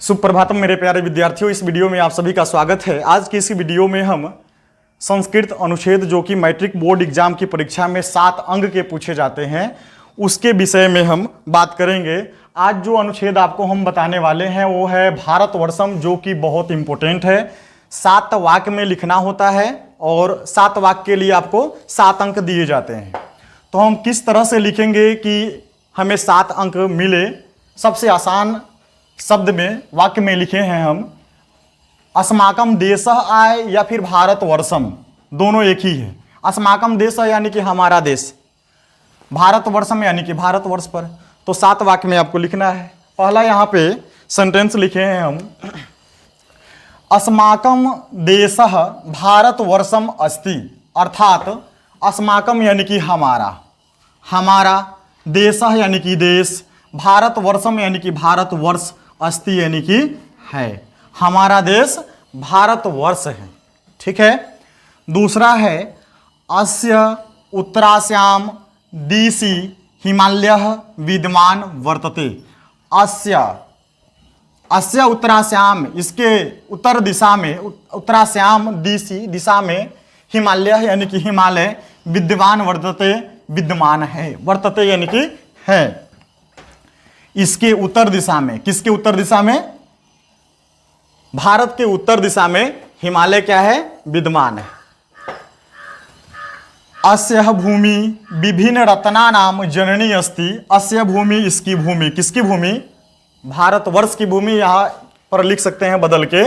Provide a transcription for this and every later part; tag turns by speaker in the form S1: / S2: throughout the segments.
S1: सुप्रभातम मेरे प्यारे विद्यार्थियों, इस वीडियो में आप सभी का स्वागत है। आज की इस वीडियो में हम संस्कृत अनुच्छेद जो कि मैट्रिक बोर्ड एग्जाम की परीक्षा में 7 अंक के पूछे जाते हैं उसके विषय में हम बात करेंगे। आज जो अनुच्छेद आपको हम बताने वाले हैं वो है भारतवर्षम, जो कि बहुत इंपॉर्टेंट है। 7 वाक्य में लिखना होता है और 7 वाक्य के लिए आपको 7 अंक दिए जाते हैं। तो हम किस तरह से लिखेंगे कि हमें 7 अंक मिले? सबसे आसान शब्द में वाक्य में लिखे हैं हम अस्माकम देशः आय या फिर भारतवर्षम, दोनों एक ही है। अस्माकम देशः यानी कि हमारा देश, भारतवर्षम यानी कि भारतवर्ष पर। तो 7 वाक्य में आपको लिखना है। पहला यहाँ पे सेंटेंस लिखे हैं हम अस्माकम देशः भारतवर्षम अस्ति, अर्थात अस्माकम यानी कि हमारा, हमारा देशः यानी कि देश, भारतवर्षम यानी कि भारतवर्ष, अस्ति यानी कि है, हमारा देश भारतवर्ष है। ठीक है। दूसरा है अस्य उत्तरास्याम दिशि हिमालयः विद्यमान वर्तते। अस्य उत्तरास्याम, इसके उत्तर दिशा में, उत्तरास्याम दिशा में हिमालय यानी कि हिमालय, विद्यमान वर्तते, विद्यमान है, वर्तते यानी कि है। इसके उत्तर दिशा में, किसके उत्तर दिशा में? भारत के उत्तर दिशा में हिमालय क्या है? विद्यमान है। अस्य भूमि विभिन्न रत्नानाम जननी अस्ति। अस्य भूमि, इसकी भूमि, किसकी भूमि? भारतवर्ष की भूमि। यहां पर लिख सकते हैं बदल के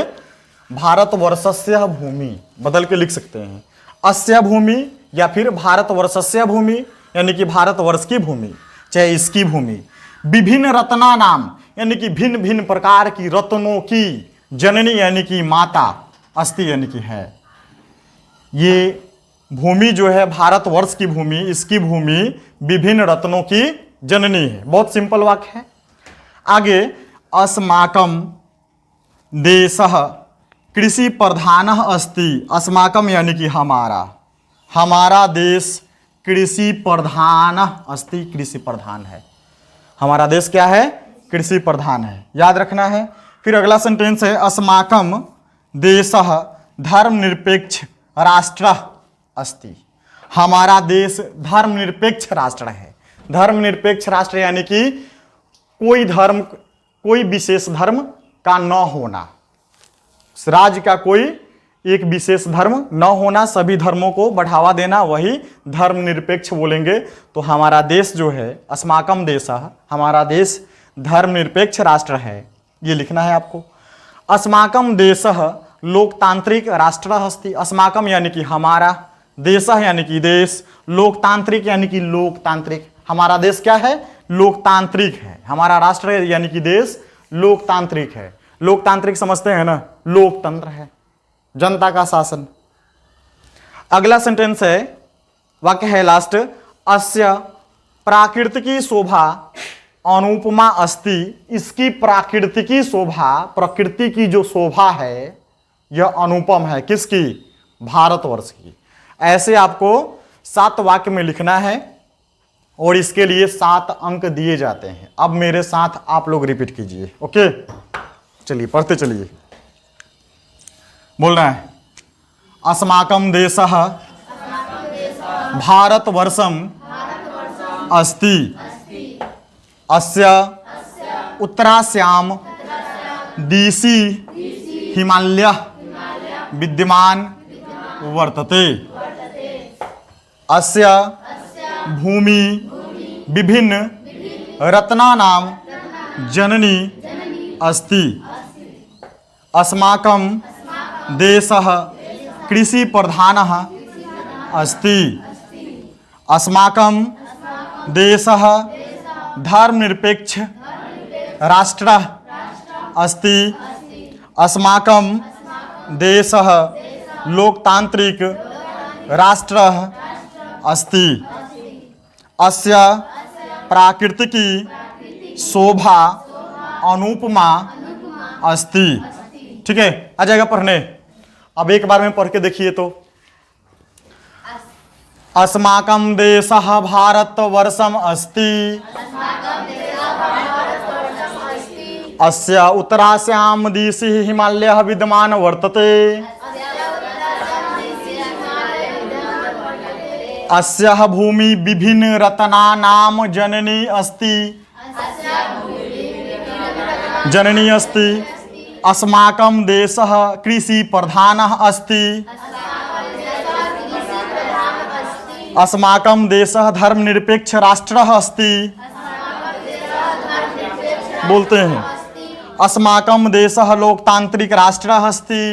S1: भारतवर्षस्य भूमि, बदल के लिख सकते हैं अस्य भूमि या फिर भारतवर्षस्य भूमि यानी कि भारतवर्ष की भूमि, चाहे इसकी भूमि। विभिन्न रत्ना नाम यानी कि भिन्न भिन्न प्रकार की रत्नों की, जननी यानी कि माता, अस्ति यानी कि है। ये भूमि जो है भारतवर्ष की भूमि, इसकी भूमि विभिन्न रत्नों की जननी है। बहुत सिंपल वाक्य है। आगे अस्माकम देशः कृषि प्रधानः अस्ति। अस्माकम यानी कि हमारा, हमारा देश कृषि प्रधान अस्ति, कृषि प्रधान है। हमारा देश क्या है? कृषि प्रधान है, याद रखना है। फिर अगला सेंटेंस है अस्माकम देशः धर्मनिरपेक्ष राष्ट्रः अस्ति। हमारा देश धर्मनिरपेक्ष राष्ट्र है। धर्मनिरपेक्ष राष्ट्र यानी कि कोई धर्म, कोई विशेष धर्म का न होना, राज्य का कोई एक विशेष धर्म न होना, सभी धर्मों को बढ़ावा देना, वही धर्मनिरपेक्ष बोलेंगे। तो हमारा देश जो है अस्माकम देशः, हमारा देश धर्मनिरपेक्ष राष्ट्र है, ये लिखना है आपको। अस्माकम देशः लोकतांत्रिक राष्ट्रः अस्ति। अस्माकम यानी कि हमारा, देशः यानी कि देश, लोकतांत्रिक यानी कि लोकतांत्रिक, हमारा देश क्या है? लोकतांत्रिक है। हमारा राष्ट्र यानी कि देश लोकतांत्रिक है। लोकतांत्रिक समझते हैं ना, लोकतंत्र है, जनता का शासन। अगला सेंटेंस है, वाक्य है लास्ट, अस्य प्राकृतिकी शोभा अनुपमा अस्ति। इसकी प्राकृतिकी शोभा, प्रकृति की जो शोभा है यह अनुपम है। किसकी? भारतवर्ष की। ऐसे आपको 7 वाक्य में लिखना है और इसके लिए 7 अंक दिए जाते हैं। अब मेरे साथ आप लोग रिपीट कीजिए। ओके, चलिए पढ़ते चलिए। बोलना है अस्माकम देशः भारतवर्षम अस्ति। अस्य उत्तरास्याम दिशि हिमालयः विद्यमान वर्तते। अस्य भूमि विभिन्न रत्नानाम जननी अस्ति। अस्माकं देशः कृषि प्रधानः अस्ति। अस्माकं देशः धर्मनिरपेक्ष राष्ट्रः अस्ति। अस्माकं देशः लोकतांत्रिक राष्ट्रः अस्ति। अस्य प्राकृतिकी शोभा अनुपमा अस्ति। ठीक है, आ जाएगा पढ़ने। अब एक बार में पढ़ के देखिए तो अस्माकं देशः भारतवर्षम् अस्ति। अस्य उत्तरास्यां दिशि हिमालयः विद्यमान वर्तते। अस्याः भूमि विभिन्न रत्नानां जननी अस्ति। जननी अस्ति। अस्माकं देशः कृषि प्रधानः अस्ति। अस्माकं देशः धर्मनिरपेक्ष राष्ट्रः अस्ति। बोलते हैं अस्माकं देशः लोकतांत्रिक राष्ट्रः अस्ति।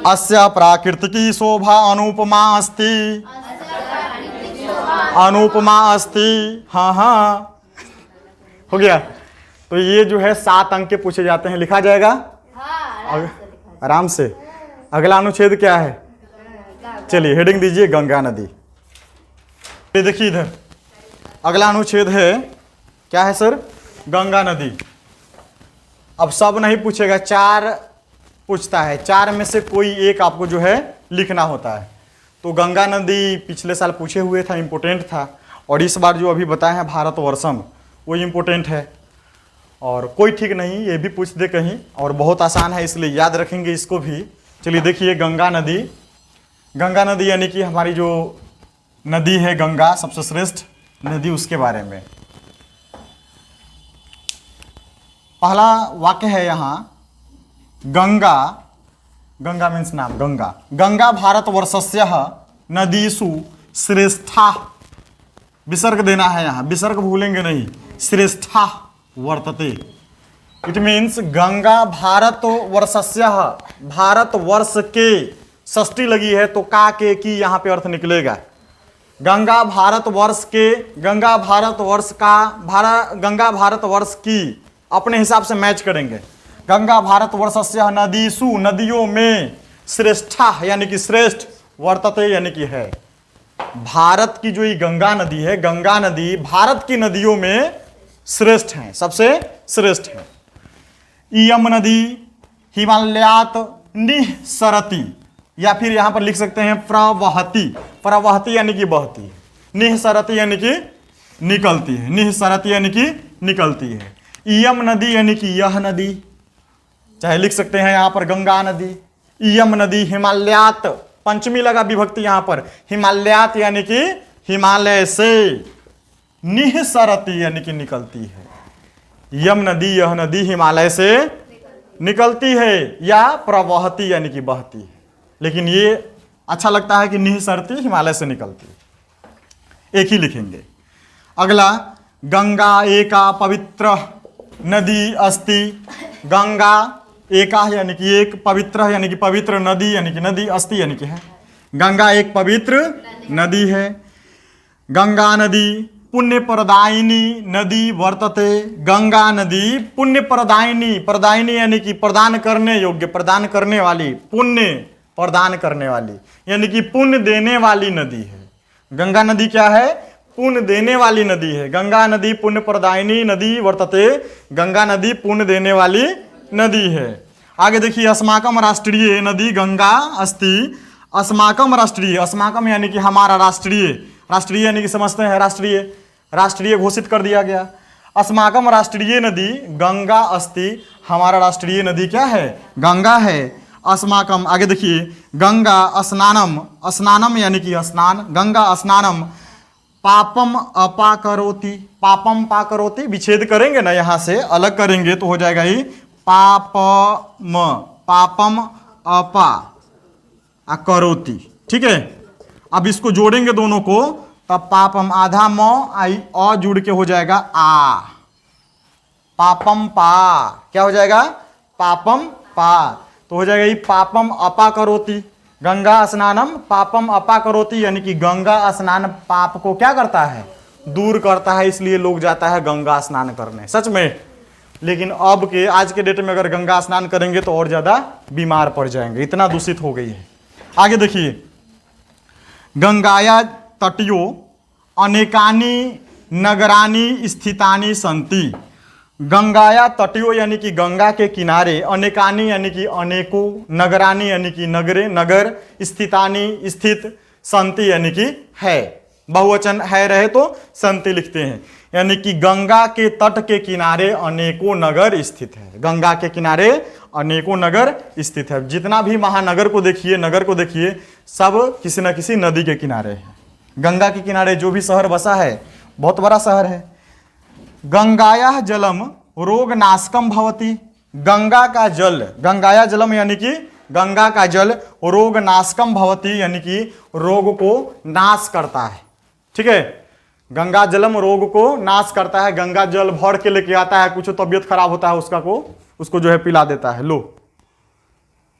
S1: अस्य प्राकृतिकी शोभा अनुपमा अस्ति। अनुपमा अस्ति। हाँ हाँ हो गया। तो ये जो है 7 अंक के पूछे जाते हैं, लिखा जाएगा आराम से। अगला अनुच्छेद क्या है? चलिए हेडिंग दीजिए गंगा नदी। ये देखिए इधर अगला अनुच्छेद है, क्या है सर? गंगा नदी। अब सब नहीं पूछेगा, 4 पूछता है, 4 में से कोई एक आपको जो है लिखना होता है। तो गंगा नदी पिछले साल पूछे हुए था, इम्पोर्टेंट था, और इस बार जो अभी बताए हैं भारतवर्षम वो इम्पोर्टेंट है। और कोई ठीक नहीं, ये भी पूछ दे कहीं, और बहुत आसान है इसलिए याद रखेंगे इसको भी। चलिए देखिए गंगा नदी। गंगा नदी यानी कि हमारी जो नदी है गंगा, सबसे श्रेष्ठ नदी, उसके बारे में पहला वाक्य है यहाँ, गंगा, गंगा मीन्स नाम, गंगा। गंगा भारतवर्षस्य नदीषु श्रेष्ठा, विसर्ग देना है यहाँ, विसर्ग भूलेंगे नहीं, श्रेष्ठा वर्तते। इट मीन्स गंगा भारतवर्षस्य, भारतवर्ष के, षष्ठी लगी है तो का के की यहाँ पे अर्थ निकलेगा। गंगा भारतवर्ष के, गंगा भारतवर्ष का, गंगा भारतवर्ष की, अपने हिसाब से मैच करेंगे। गंगा भारतवर्षस्य नदीषु, नदियों में, श्रेष्ठा यानी कि श्रेष्ठ, वर्तते यानी कि है। भारत की जो ये गंगा नदी है, गंगा नदी भारत की नदियों में श्रेष्ठ है, सबसे श्रेष्ठ है। इयम नदी हिमालयात निःसरति, या फिर यहां पर लिख सकते हैं प्रवहति। प्रवहति यानी कि बहती है, निःसरति यानी कि निकलती है, निःसरति यानी कि निकलती है। इयम नदी यानी कि यह नदी, चाहे लिख सकते हैं यहां पर गंगा नदी। इयम नदी हिमालयात, पंचमी लगा विभक्ति यहां पर, हिमालयात यानी कि हिमालय से, निःसरति यानी कि निकलती है। यम नदी, यह नदी हिमालय से निकलती है, या प्रवहती यानी कि बहती है, लेकिन ये अच्छा लगता है कि निःसरति हिमालय से निकलती है, एक ही लिखेंगे। अगला, गंगा एका पवित्र नदी अस्ति। गंगा एका यानी कि एक, पवित्र यानी कि पवित्र, नदी यानी कि नदी, अस्ति यानी कि है। गंगा एक पवित्र नदी है। गंगा नदी पुण्य प्रदायिनी नदी वर्तते। गंगा नदी पुण्य प्रदायिनी, प्रदायिनी यानी कि प्रदान करने योग्य, प्रदान करने वाली, पुण्य प्रदान करने वाली यानी कि पुण्य देने वाली नदी है। गंगा नदी क्या है? पुण्य देने वाली नदी है। गंगा नदी पुण्य प्रदायिनी नदी वर्तते। गंगा नदी पुण्य देने वाली नदी है। आगे देखिए, अस्माकम राष्ट्रीय नदी गंगा अस्ति। अस्माकम राष्ट्रीय, अस्माकम यानी कि हमारा राष्ट्रीय, राष्ट्रीय यानी कि समझते हैं राष्ट्रीय, राष्ट्रीय घोषित कर दिया गया। अस्माकम राष्ट्रीय नदी गंगा अस्ति, हमारा राष्ट्रीय नदी क्या है? गंगा है। अस्माकम, आगे देखिए, गंगा स्नानम, स्नानम यानी कि स्नान, गंगा स्नानम पापम अपाकरोति, पापम पाकरोति, विच्छेद करेंगे ना यहाँ से, अलग करेंगे तो हो जाएगा ही पापम, पापम अपा करोति, ठीक है। अब इसको जोड़ेंगे दोनों को, तब पापम, आधा म आई अ जुड़ के हो जाएगा आ, पापम पा, क्या हो जाएगा? पापम पा, तो हो जाएगा ये पापम अपा करोति। गंगा स्नानम पापम अपा करोति यानी कि गंगा स्नान पाप को क्या करता है? दूर करता है, इसलिए लोग जाता है गंगा स्नान करने, सच में। लेकिन अब के आज के डेट में अगर गंगा स्नान करेंगे तो और ज्यादा बीमार पड़ जाएंगे, इतना दूषित हो गई है। आगे देखिए, गंगाया तटियो अनेकानी नगरानी स्थितानि संति। गंगाया तटियो यानी कि गंगा के किनारे, अनेकानी यानी कि अनेकों, नगरानी यानी कि नगरे, नगर, स्थितानि स्थित, संति यानी कि है, बहुवचन है रहे तो संति लिखते हैं। यानी कि गंगा के तट के किनारे अनेकों नगर स्थित है। गंगा के किनारे अनेकों नगर स्थित है। जितना भी महानगर को देखिए, नगर को देखिए, सब किसी न किसी नदी के किनारे है। गंगा के किनारे जो भी शहर बसा है, बहुत बड़ा शहर है। गंगाया जलम रोग नाशकम भवती। गंगा का जल, गंगाया जलम यानी कि गंगा का जल रोग नाशकम भवती, यानी कि रोग को नाश करता है। ठीक है, गंगा जलम रोग को नाश करता है। गंगा जल भर के लेके आता है, कुछ तबियत खराब होता है उसको जो है पिला देता है। लो,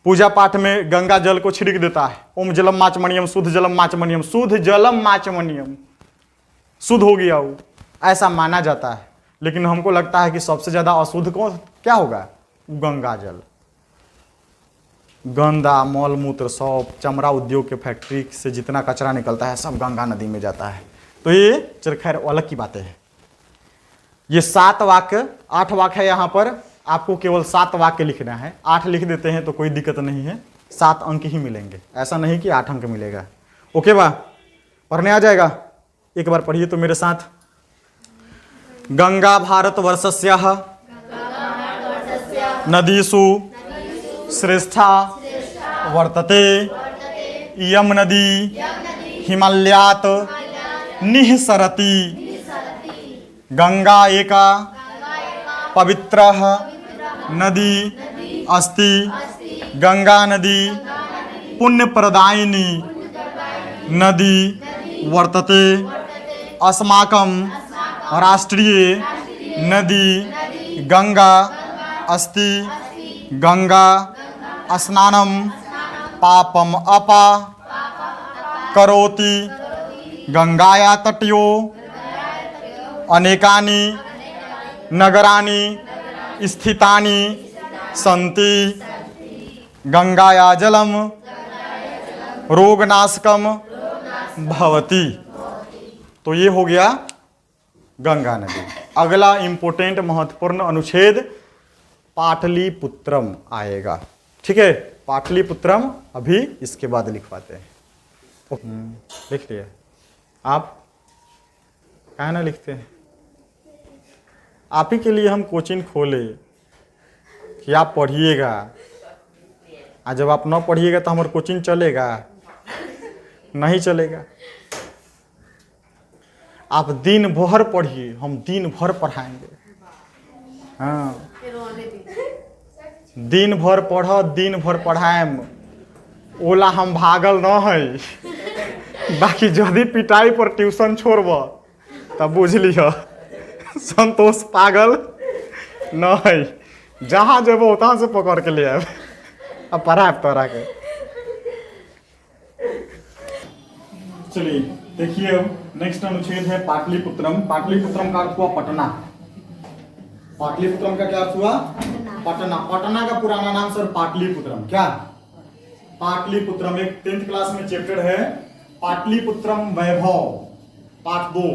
S1: पूजा पाठ में गंगा जल को छिड़क देता है। ओम जलम माचमनियम शुद्ध जलम माचमनियम, शुद्ध जलम माचमनियम, शुद्ध हो गया वो, ऐसा माना जाता है। लेकिन हमको लगता है कि सबसे ज्यादा अशुद्ध कौन क्या होगा? गंगा जल। गंदा मल मूत्र सब, चमड़ा उद्योग के फैक्ट्री से जितना कचरा निकलता है सब गंगा नदी में जाता है। तो ये चल खैर अलग की बातें हैं। ये 7 वाक्य, 8 वाक्य है यहाँ पर, आपको केवल 7 वाक्य लिखना है। 8 लिख देते हैं तो कोई दिक्कत नहीं है, 7 अंक ही मिलेंगे, ऐसा नहीं कि 8 अंक मिलेगा। ओके बा, पढ़ने आ जाएगा? एक बार पढ़िए तो मेरे साथ। गंगा भारत वर्षस्याः नदीषु श्रेष्ठा वर्तते। इयं नदी हिमालयात् निःसरति। गंगा एका पवित्रः नदी अस्ति। गंगा नदी पुण्यप्रदायिनी नदी वर्तते। अस्माकं राष्ट्रीय नदी गंगा अस्ति। गंगा स्नानं पापम अपा करोति। गंगाया तटयो अनेकानि नगराणि स्थितानि सन्ति। गंगाया जलम रोगनाशकम भवति। तो ये हो गया गंगा नदी। अगला इंपोर्टेंट महत्वपूर्ण अनुच्छेद पाटलिपुत्रम आएगा। ठीक है, पाटलिपुत्रम अभी इसके बाद लिखवाते हैं। लिख लिया आप? क्या ना लिखते हैं? आप ही के लिए हम कोचिंग खोले कि आप पढ़िएगा, और जब आप न पढ़िएगा तो हमारा कोचिंग चलेगा? नहीं चलेगा। आप दिन भर पढ़िए, हम दिन भर पढ़ाएंगे। हाँ, दिन भर पढ़, दिन भर पढ़ाएम। ओला हम भागल न है। बाकी यदि पिटाई पर ट्यूशन छोड़ब तब बुझ लिह संतोष पागल न है। जहाँ जब वहाँ से पकड़ के ले आए, अब पढ़ाए तोरा के। चलिए देखिए, अब नेक्स्ट अनुच्छेद है पाटलिपुत्रम। पाटलिपुत्रम का अर्थ हुआ पटना। पाटलिपुत्रम का क्या अर्थ हुआ? पटना। पटना का पुराना नाम सर पाटलिपुत्रम। क्या? पाटलिपुत्रम। एक 10th क्लास में चैप्टर है पाटलिपुत्रम वैभव, पाठ 2।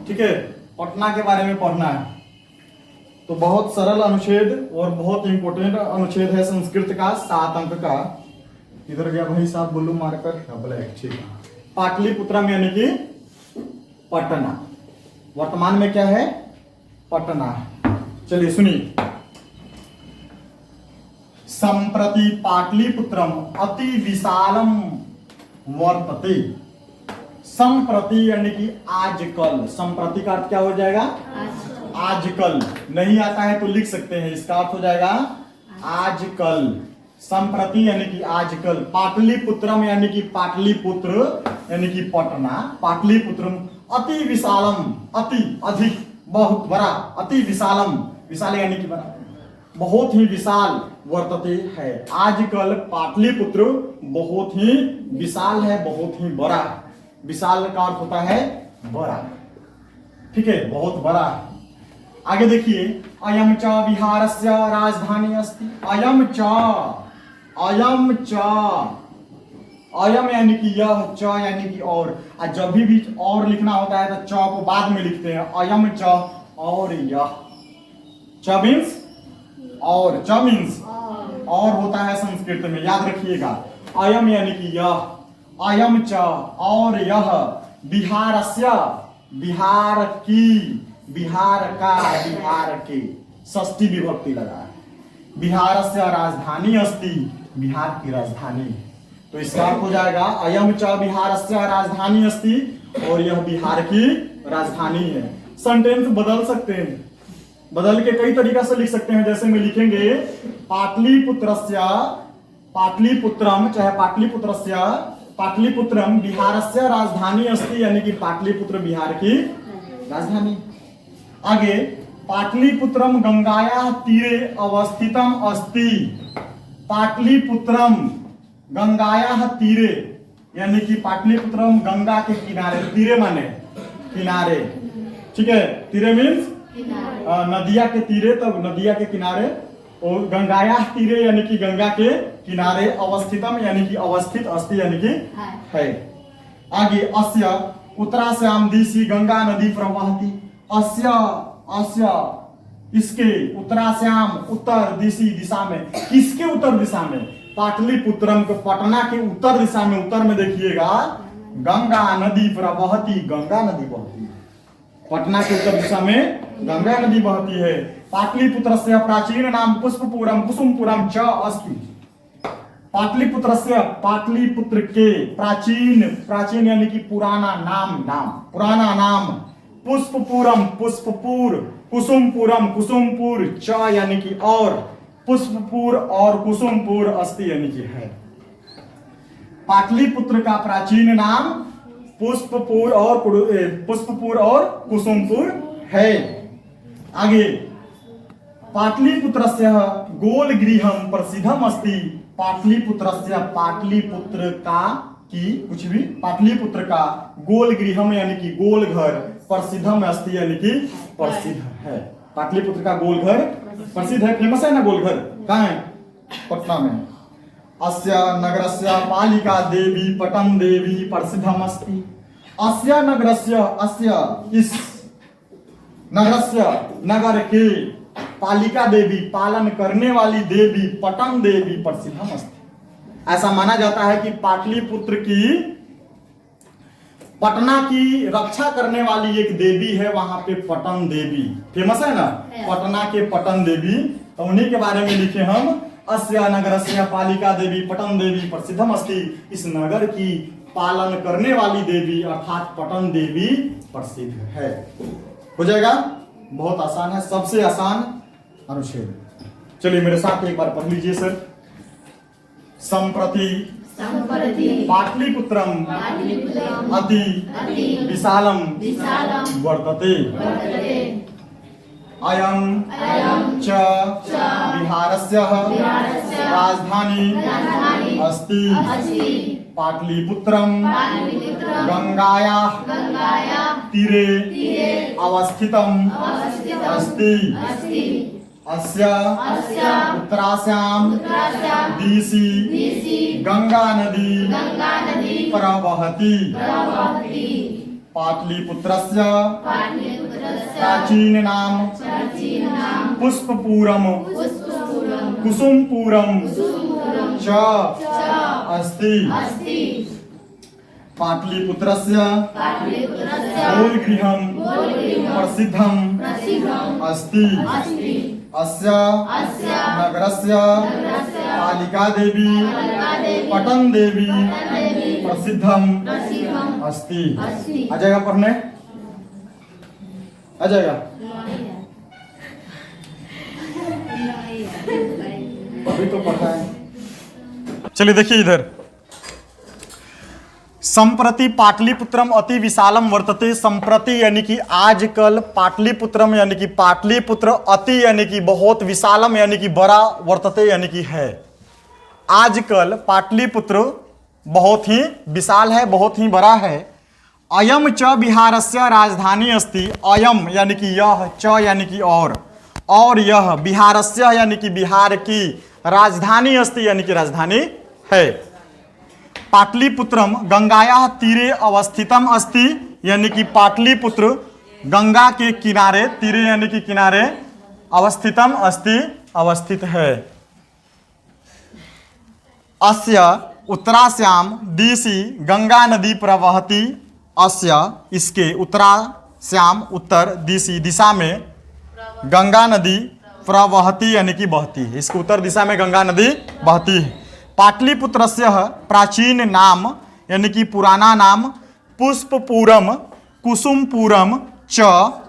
S1: ठीक है, पटना के बारे में पढ़ना है। तो बहुत सरल अनुच्छेद और बहुत इंपोर्टेंट अनुच्छेद है संस्कृत का, 7 अंक का। इधर गया भाई साहब ब्लू मार्कर, ब्लैक। ठीक है, पाटलिपुत्रम यानी कि पटना। वर्तमान में क्या है? पटना है। चलिए सुनिए। संप्रति पाटलिपुत्रम अति विशालम वर्तते। संप्रति यानी कि आजकल। संप्रति का अर्थ क्या हो जाएगा? आजकल। नहीं आता है तो लिख सकते हैं, इसका अर्थ हो जाएगा आजकल। संप्रति यानी कि आजकल। पाटलिपुत्रम यानी कि पाटलिपुत्र यानी कि पटना। पाटलिपुत्रम अति विशालम, अति अधिक, बहुत बड़ा। अति विशालम, विशाल यानी कि बड़ा, बहुत ही विशाल वर्तते है। आजकल पाटलिपुत्र बहुत ही विशाल है, बहुत ही बड़ा। विशाल का अर्थ होता है बड़ा। ठीक है, बहुत बड़ा। आगे देखिए, अयम च बिहारस्य राजधानी अस्ति। अयम च, अयम च, अयम यानी कि यह, च यानी कि और जब भी और लिखना होता है तो च को बाद में लिखते हैं। अयम च, और यह। च मीन्स और, च मीन्स और होता है संस्कृत में, याद रखिएगा। अयम यानी कि यह, अयम च और यह, बिहारस्य, बिहार की, बिहार का, बिहार के, षष्ठी विभक्ति लगा है। बिहारस्य राजधानी अस्ति, बिहार की राजधानी। तो इसका अर्थ हो जाएगा अयम च बिहारस्य राजधानी अस्ति, और यह बिहार की राजधानी है। सेंटेंस बदल सकते हैं, बदल के कई तरीका से लिख सकते हैं। जैसे में लिखेंगे पाटलिपुत्रस्य, पाटलिपुत्रम चाहे पाटलिपुत्रस्य, पाटलिपुत्रम बिहारस्य राजधानी अस्ति, यानी कि पाटलिपुत्र बिहार की राजधानी। आगे पाटलिपुत्रम गंगाया तीरे अवस्थितम अस्ति, पाटलिपुत्रम गंगाया तीरे, यानी कि पाटलिपुत्रम गंगा के किनारे, तीरे माने किनारे, ठीक है। तीरे मीन्स नदिया के तीरे, तब नदिया के किनारे, और गंगाया तीरे यानी कि गंगा के किनारे, अवस्थितम यानी कि अवस्थित, अस्ति यानी कि है। आगे अस्य उत्तराश्याम दिशि गंगा नदी प्रवहति, अस्य, अस्य इसके, उत्तराश्याम उत्तर दिशि दिशा में, किसके उत्तर दिशा में, पाटलिपुत्रम को, पटना के उत्तर दिशा में, उत्तर में देखिएगा गंगा नदी प्रवहति, गंगा नदी बहती है। पटना के उत्तर दिशा में गंगा नदी बहती है। पाटलिपुत्रस्य प्राचीन नाम पुष्पपुरम कुसुमपुरम च अस्ति, पाटलिपुत्रस्य, पाटलिपुत्र के प्राचीन, प्राचीन यानी कि पुराना नाम, नाम पुराना नाम, पुष्पपुरम पुष्पपुर, कुसुमपुरम कुसुमपुर, च यानी कि और, पुष्पपुर और कुसुमपुर अस्ति यानी कि है। पाटलिपुत्र का प्राचीन नाम पुष्पपुर और पुष्पपुर और कुसुमपुर है। आगे पाटलिपुत्रस्य गोलगृहम प्रसिद्धम अस्ति, पाटलिपुत्रस्य, पाटलिपुत्र का, की कुछ भी, पाटलिपुत्र का गोलगृहम यानी कि गोल घर, प्रसिद्धम अस्ति यानी कि प्रसिद्ध है। पाटलिपुत्र का गोल घर प्रसिद्ध है, फेमस है ना गोल घर, कहाँ है, पटना में। अस्य नगरस्य पालिका देवी पटन देवी प्रसिद्धम अस्ति, अस्य नगरस्य, अस्य इस नगरस्य, नगर के, पालिका देवी पालन करने वाली देवी, पटन देवी प्रसिद्धम अस्ति। ऐसा माना जाता है कि पाटलिपुत्र की, पटना की रक्षा करने वाली एक देवी है वहां पे, पटन देवी, फेमस है ना, पटना के पटन देवी। तो उन्हीं के बारे में लिखे हम, अस्य नगरस्य पालिका देवी पटन देवी प्रसिद्धम अस्ति, इस नगर की पालन करने वाली देवी अर्थात पटन देवी प्रसिद्ध है। हो जाएगा, बहुत आसान है, सबसे आसान अनुच्छेद। चलिए मेरे साथ एक बार पढ़ लीजिए सर। संप्रति पाटलिपुत्रम अति विशालम वर्तते, अयं च बिहारस्य राजधानी अस्ति, पाटलिपुत्रम गंगायाः तीरे अवस्थितम अस्ति, अस्य उत्तराश्याम दिशि गंगा नदी प्रवहति, पाटलिपुत्रस्य प्राचीन नाम पुष्पपुरम कुसुमपुरम च अस्ति, पाटलिपुत्रस्य गोलगृहं प्रसिद्धं अस्ति, अस्य नगरस्य पालिका देवी पटन देवी प्रसिद्धम अस्ति। आ जाएगा पढ़ने, आ जाएगा, अभी तो पढ़ा है। चलिए देखिए इधर, संप्रति पाटलिपुत्रम अति विशालम वर्तते, संप्रति यानी कि आजकल, पाटलिपुत्रम यानी कि पाटलिपुत्र, अति यानी कि बहुत, विशालम यानी कि बड़ा, वर्तते यानी कि है। आजकल पाटलिपुत्र बहुत ही विशाल है, बहुत ही बड़ा है। अयम च बिहारस्य राजधानी अस्ति, अयम यानी कि यह, च यानी कि और यह, बिहारस्य यानी कि बिहार की, राजधानी अस्ति यानी कि राजधानी है। पाटलिपुत्रम गंगाया तीरे अवस्थितम अस्ति, यानी कि पाटलिपुत्र गंगा के किनारे, तीरे यानी कि किनारे, अवस्थितम अस्ति अवस्थित है। अस्य उत्तराश्याम दिशि गंगा नदी प्रवहति, अस्य इसके, उत्तरा श्याम उत्तर, दिशि दिशा में, गंगा नदी प्रवहती यानी कि बहती है। इसके उत्तर दिशा में गंगा नदी बहती है। पाटलिपुत्रस्य प्राचीन नाम यानी कि पुराना नाम पुष्पपुरम कुसुमपुरम च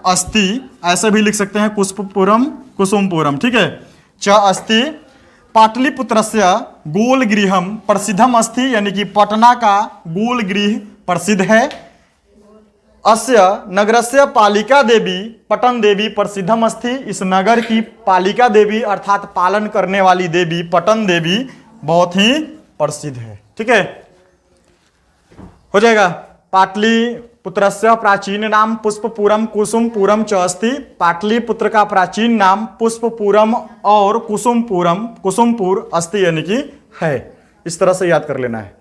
S1: अस्ति, ऐसे भी लिख सकते हैं पुष्पपुरम कुसुमपुरम, ठीक है, च अस्ति। पाटलिपुत्रस्य गोल गृहम प्रसिद्धम अस्ति यानी कि पटना का गोल गृह प्रसिद्ध है। अस्य नगरस्य पालिका देवी पटन देवी प्रसिद्धम अस्ति, इस नगर की पालिका देवी अर्थात पालन करने वाली देवी पटन देवी बहुत ही प्रसिद्ध है। ठीक है, हो जाएगा। पाटलिपुत्रस्य प्राचीन नाम पुष्पपुरम कुसुमपुरम च अस्ति। पाटलिपुत्र का प्राचीन नाम पुष्पपुरम और कुसुमपुर अस्ति यानी कि है। इस तरह से याद कर लेना है।